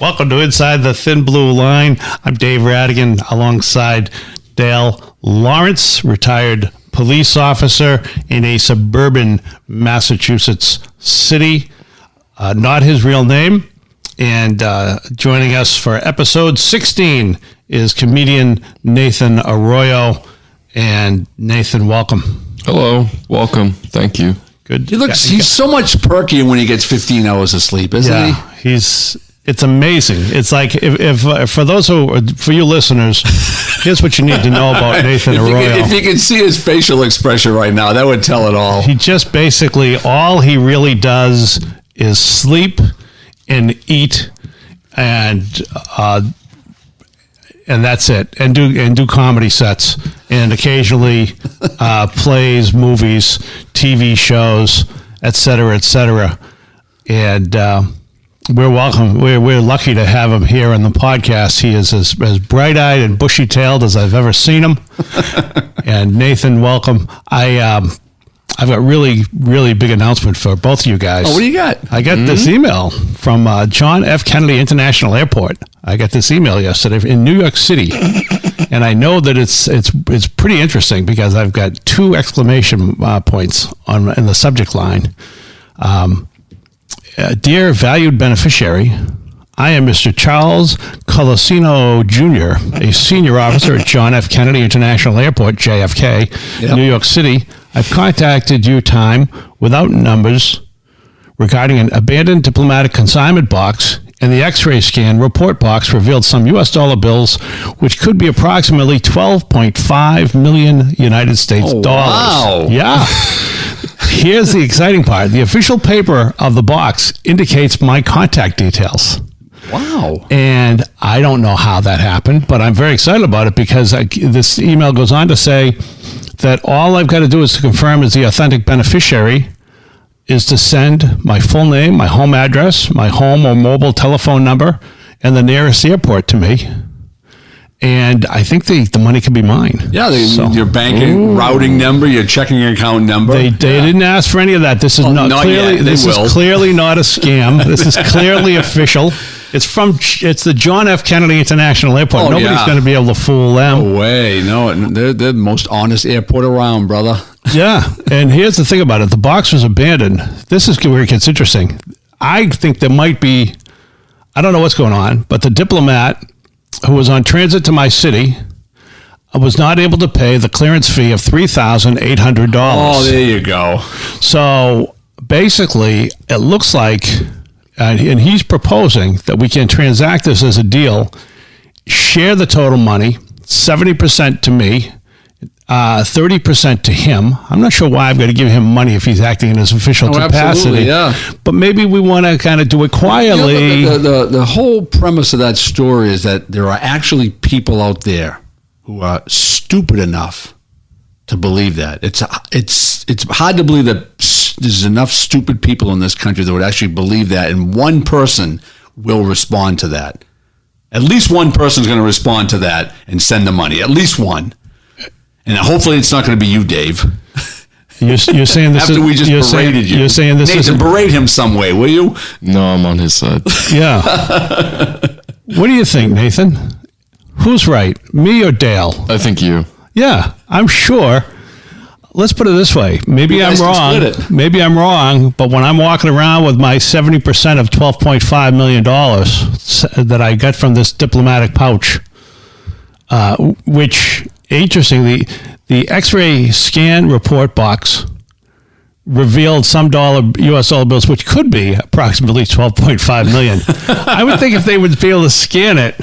Welcome to Inside the Thin Blue Line. I'm Dave Rattigan alongside Dale Lawrence, retired police officer in a suburban Massachusetts city. Not his real name. And joining us for episode 16 is comedian Nathan Arroyo. And Nathan, welcome. Hello. Welcome. Thank you. Good. He's so much perkier when he gets 15 hours of sleep, isn't he? It's amazing. It's like if for you listeners, here's what you need to know about Nathan Arroyo. If you can see his facial expression right now, that would tell it all. He just basically, all he really does is sleep and eat and that's it. And do comedy sets and occasionally plays, movies, TV shows, et cetera, and we're lucky to have him here on the podcast. He is as bright-eyed and bushy-tailed as I've ever seen him. And Nathan, welcome. I've got really, really big announcement for both of you guys. Oh, what do you got? I got this email from John F. Kennedy International Airport. I got this email yesterday in New York City, and I know that it's pretty interesting because I've got two exclamation points in the subject line. Dear valued beneficiary, I am Mr. Charles Colosino Jr., a senior officer at John F. Kennedy International Airport, JFK, New York City. I've contacted you time without numbers regarding an abandoned diplomatic consignment box, and the X-ray scan report box revealed some U.S. dollar bills, which could be approximately 12.5 million United States dollars. Wow. Yeah. Here's the exciting part. The official paper of the box indicates my contact details. Wow. And I don't know how that happened, but I'm very excited about it because this email goes on to say that all I've got to do is to confirm as the authentic beneficiary is to send my full name, my home address, my home or mobile telephone number, and the nearest airport to me. And I think the money could be mine. Yeah, your banking routing number, your checking account number. They didn't ask for any of that. This is not clearly. Yet. This is clearly not a scam. This is clearly official. It's the John F. Kennedy International Airport. Nobody's going to be able to fool them. No way. No, they're the most honest airport around, brother. Yeah, and here's the thing about it. The box was abandoned. This is where it gets interesting. I think there might be, I don't know what's going on, but the diplomat who was on transit to my city was not able to pay the clearance fee of $3,800. Oh, there you go. So basically, it looks like, and he's proposing that we can transact this as a deal, share the total money, 70% to me, 30% to him. I'm not sure why I've got to give him money if he's acting in his official capacity. Yeah. But maybe we want to kind of do it quietly. You know, the whole premise of that story is that there are actually people out there who are stupid enough to believe that. It's hard to believe that there's enough stupid people in this country that would actually believe that, and one person will respond to that. At least one person is going to respond to that and send the money. At least one. And hopefully it's not going to be you, Dave. You're saying this after we just berated you. You're saying this Nathan, berate him some way, will you? No, I'm on his side. Yeah. What do you think, Nathan? Who's right, me or Dale? I think you. Yeah, I'm sure. Let's put it this way. Maybe I'm wrong. Maybe I'm wrong, but when I'm walking around with my 70% of $12.5 million that I got from this diplomatic pouch, which... Interestingly, the X-ray scan report box revealed some U.S. dollar bills, which could be approximately $12.5 million. I would think if they would be able to scan it,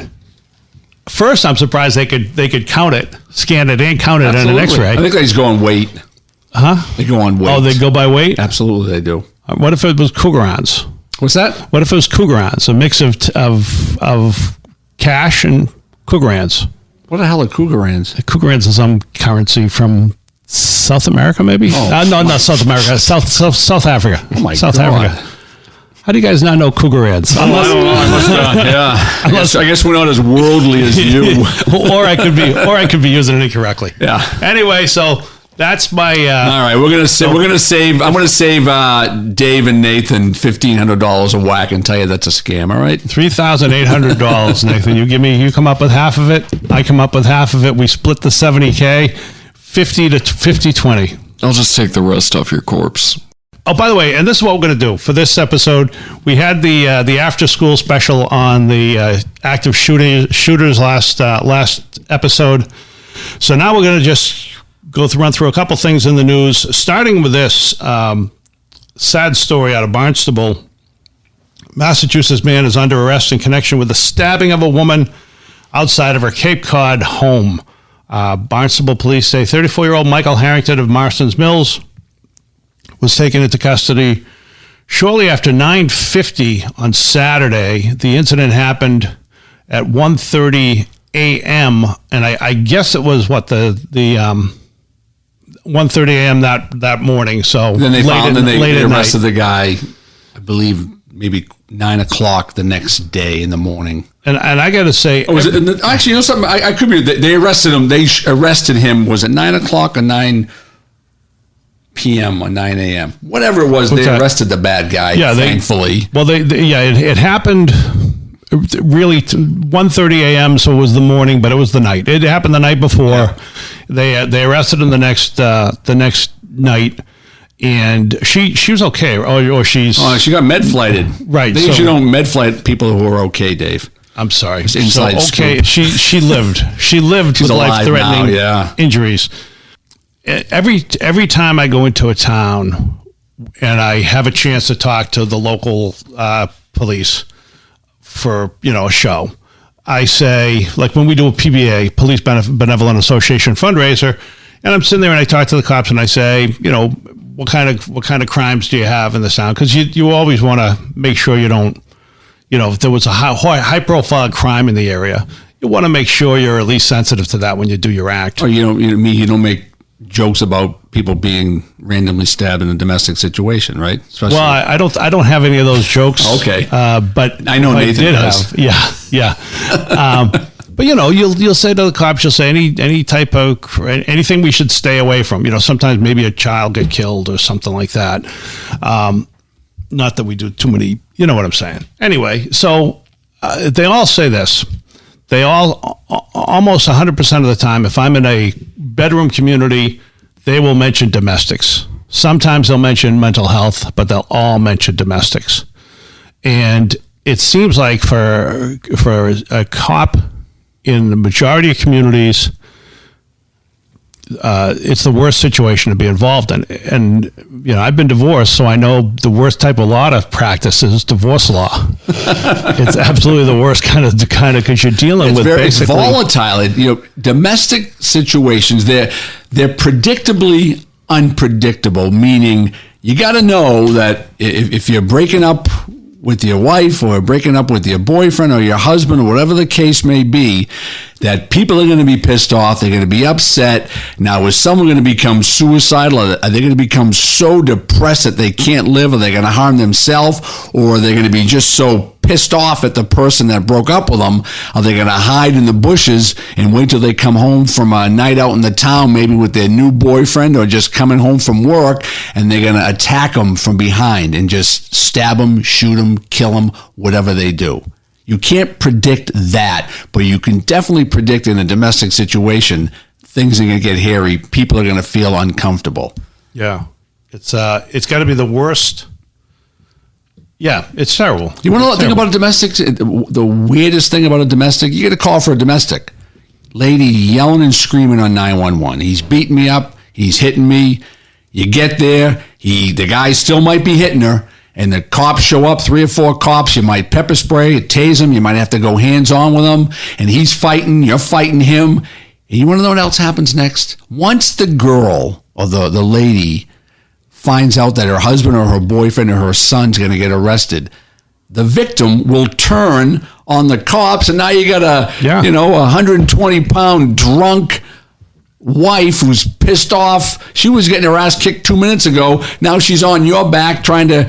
first I'm surprised they could count it, scan it, and count it on an X-ray. I think they just go on weight. Huh? They go on weight. Oh, they go by weight? Absolutely, they do. What if it was Cougarons? What's that? What if it was Cougarons, a mix of cash and Cougarons? What the hell are Cougarans? Cougarans is some currency from South America, maybe? Oh, no, not South America. South Africa. Oh, my South God. Africa. How do you guys not know Cougarans? I guess we're not as worldly as you. or I could be using it incorrectly. Yeah. Anyway, so That's my. All right, we're gonna save. I'm gonna save Dave and Nathan $1,500 a whack and tell you that's a scam. All right, $3,800, Nathan. You come up with half of it. I come up with half of it. We split the $70K, 50-20. I'll just take the rest off your corpse. Oh, by the way, and this is what we're going to do for this episode. We had the after school special on the active shooters last episode. So now we're going to just run through a couple things in the news, starting with this sad story out of Barnstable. Massachusetts man is under arrest in connection with the stabbing of a woman outside of her Cape Cod home. Barnstable police say 34-year-old Michael Harrington of Marston's Mills was taken into custody shortly after 9:50 on Saturday. The incident happened at 1:30 a.m. and I guess it was the 1:30 a.m. that morning. So then they arrested the guy, I believe, maybe 9 o'clock the next day in the morning. And I got to say, actually, you know something? I could be. They arrested him. They arrested him. Was it 9 o'clock or 9 p.m. or 9 a.m.? Whatever it was, they arrested the bad guy. Yeah, thankfully. It happened really 1:30 a.m. So it was the morning, but it was the night. It happened the night before. Yeah. They arrested him the next night. And she was okay, or she got med flighted. Right. They usually don't med flight people who are okay, Dave. I'm sorry. It's inside scoop. She lived. She lived with life-threatening injuries. Every time I go into a town and I have a chance to talk to the local police for a show, I say, like when we do a PBA, Police Benevolent Association fundraiser, and I'm sitting there and I talk to the cops and I say, what kind of crimes do you have in this town? Because you always want to make sure you don't, if there was a high profile crime in the area, you want to make sure you're at least sensitive to that when you do your act. Or you don't make jokes about people being randomly stabbed in a domestic situation, right? Well, I don't have any of those jokes. Okay, but I know Nathan does. Yeah. But you'll say to the cops, you'll say any type of anything we should stay away from. Sometimes maybe a child get killed or something like that. Not that we do too many. You know what I'm saying. Anyway, so they all say this. They all almost 100% of the time. If I'm in a bedroom community, they will mention domestics. Sometimes they'll mention mental health, but they'll all mention domestics. And it seems like for a cop in the majority of communities, it's the worst situation to be involved in. And, I've been divorced, so I know the worst type of law to practice is divorce law. It's absolutely the worst kind of because you're dealing with basically. It's volatile. Domestic situations, they're predictably unpredictable, meaning you got to know that if you're breaking up with your wife or breaking up with your boyfriend or your husband or whatever the case may be, that people are going to be pissed off. They're going to be upset. Now, is someone going to become suicidal? Are they going to become so depressed that they can't live? Are they going to harm themselves? Or are they going to be just so pissed off at the person that broke up with them? Are they going to hide in the bushes and wait till they come home from a night out in the town, maybe with their new boyfriend or just coming home from work, and they're going to attack them from behind and just stab them, shoot them, kill them, whatever they do? You can't predict that, but you can definitely predict in a domestic situation, things are going to get hairy. People are going to feel uncomfortable. Yeah. It's got to be the worst. Yeah, it's terrible. You want to know the thing about a domestic? The weirdest thing about a domestic? You get a call for a domestic. Lady yelling and screaming on 911. He's beating me up. He's hitting me. You get there. The guy still might be hitting her. And the cops show up, 3 or 4 cops. You might pepper spray, tase him. You might have to go hands-on with him. And he's fighting. You're fighting him. And you want to know what else happens next? Once the girl or the lady finds out that her husband or her boyfriend or her son's going to get arrested, the victim will turn on the cops. And now you got a 120-pound drunk wife who's pissed off. She was getting her ass kicked 2 minutes ago. Now she's on your back trying to,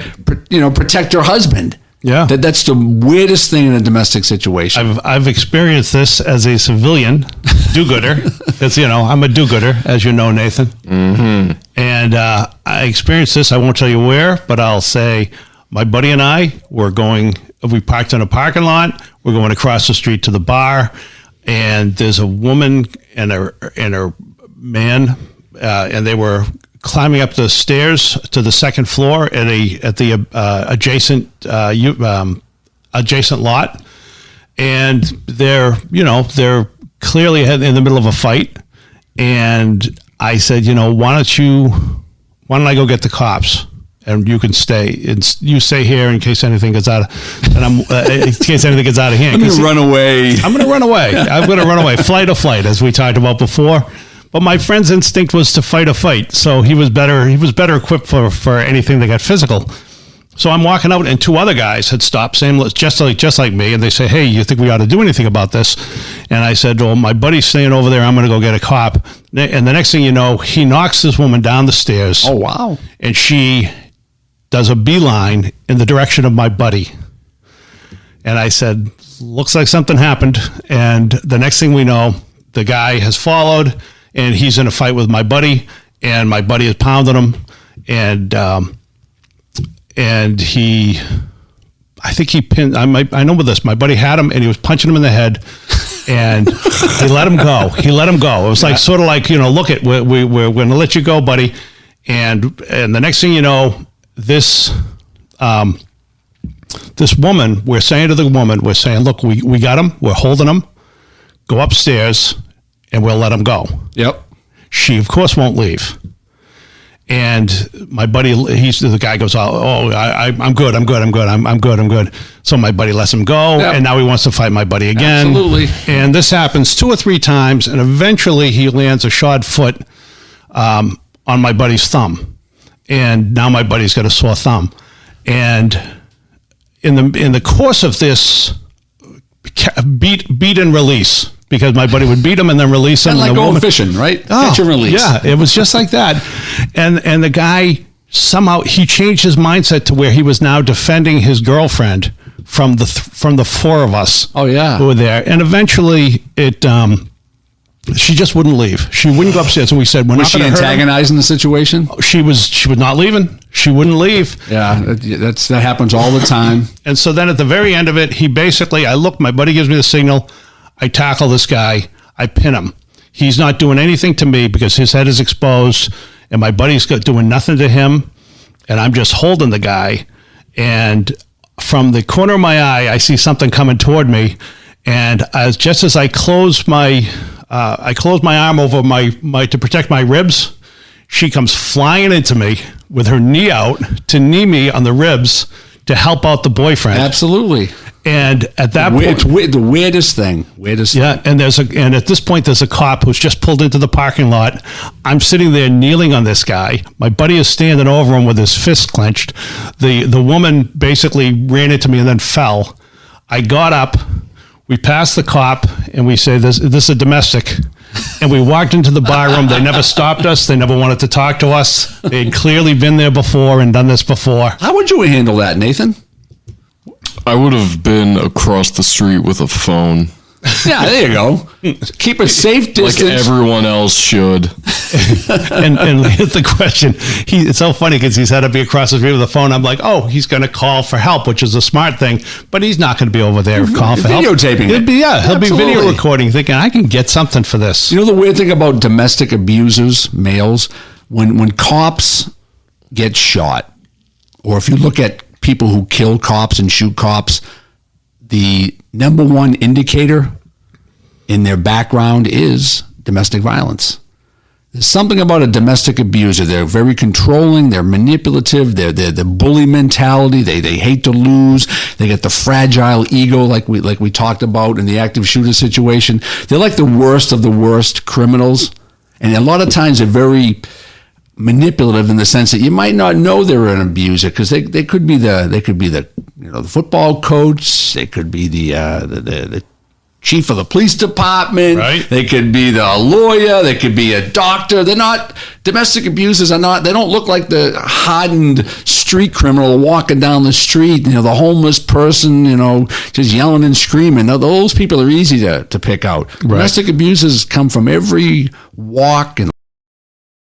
protect her husband. Yeah. That's the weirdest thing in a domestic situation. I've experienced this as a civilian do-gooder. It's, I'm a do-gooder, as you know, Nathan. Mm-hmm. And I experienced this. I won't tell you where, but I'll say my buddy and I we parked in a parking lot. We're going across the street to the bar, and there's a woman and her man, and they were climbing up the stairs to the second floor at the adjacent lot, and they're clearly in the middle of a fight. And I said, why don't I go get the cops, and you can stay, and you stay here in case anything gets out of, in case anything gets out of hand. I'm going to run away. I'm going to run away. I'm going to run away. Flight or flight, as we talked about before. But my friend's instinct was to fight a fight, so he was better equipped for anything that got physical. So I'm walking out, and two other guys had stopped, same just like me, and they say, "Hey, you think we ought to do anything about this?" And I said, "Well, my buddy's staying over there. I'm going to go get a cop." And the next thing you know, he knocks this woman down the stairs. Oh, wow! And she does a beeline in the direction of my buddy. And I said, "Looks like something happened." And the next thing we know, the guy has followed, and he's in a fight with my buddy, and my buddy is pounding him, and I think he pinned. I know with this, my buddy had him, and he was punching him in the head, and he let him go. It was like sort of like, look at we're going to let you go, buddy, and the next thing you know, this woman, we're saying, look, we got him, we're holding him, go upstairs, and we'll let him go. Yep. She, of course, won't leave. And my buddy, the guy goes, I'm good. So my buddy lets him go, yep. And now he wants to fight my buddy again. Absolutely. And this happens 2 or 3 times, and eventually he lands a shod foot on my buddy's thumb. And now my buddy's got a sore thumb. And in the course of this beat and release, because my buddy would beat him and then release him. Kind of like going fishing, right? Catch and release. Yeah, it was just like that. And the guy, somehow, he changed his mindset to where he was now defending his girlfriend from the 4 of us. Oh, yeah. Who were there. And eventually, she just wouldn't leave. She wouldn't go upstairs. And we said, was she antagonizing the situation? She was not leaving. She wouldn't leave. Yeah, that happens all the time. And so then at the very end of it, my buddy gives me the signal. I tackle this guy. I pin him. He's not doing anything to me because his head is exposed, and my buddy's doing nothing to him, and I'm just holding the guy. And from the corner of my eye, I see something coming toward me, and just as I close my arm over my to protect my ribs, she comes flying into me with her knee out to knee me on the ribs to help out the boyfriend. Absolutely. And at that point, it's the weirdest thing. Yeah, and at this point, there's a cop who's just pulled into the parking lot. I'm sitting there kneeling on this guy. My buddy is standing over him with his fist clenched. The woman basically ran into me and then fell. I got up. We passed the cop, and we say, this is a domestic. And we walked into the bar room. They never stopped us. They never wanted to talk to us. They had clearly been there before and done this before. How would you handle that, Nathan? I would have been across the street with a phone. Yeah, there you go. Keep a safe distance. Like everyone else should. and here's the question. It's so funny because he's had to be across the street with a phone. I'm like, he's going to call for help, which is a smart thing. But he's not going to be over there call for help. Videotaping it. He'll be video recording, thinking, I can get something for this. You know the weird thing about domestic abusers, males, when cops get shot, or if you look at people who kill cops and shoot cops, the number one indicator in their background is domestic violence. There's something about a domestic abuser. They're very controlling. They're manipulative. They're the bully mentality. They hate to lose. They get the fragile ego, like we talked about in the active shooter situation. They're like the worst of the worst criminals, and a lot of times they're very manipulative in the sense that you might not know they're an abuser because they could be the football coach, they could be the chief of the police department. Right. They could be the lawyer. They could be a doctor. They're not, domestic abusers are not, they don't look like the hardened street criminal walking down the street, the homeless person, just yelling and screaming. Now, those people are easy to pick out. Right. Domestic abusers come from every walk and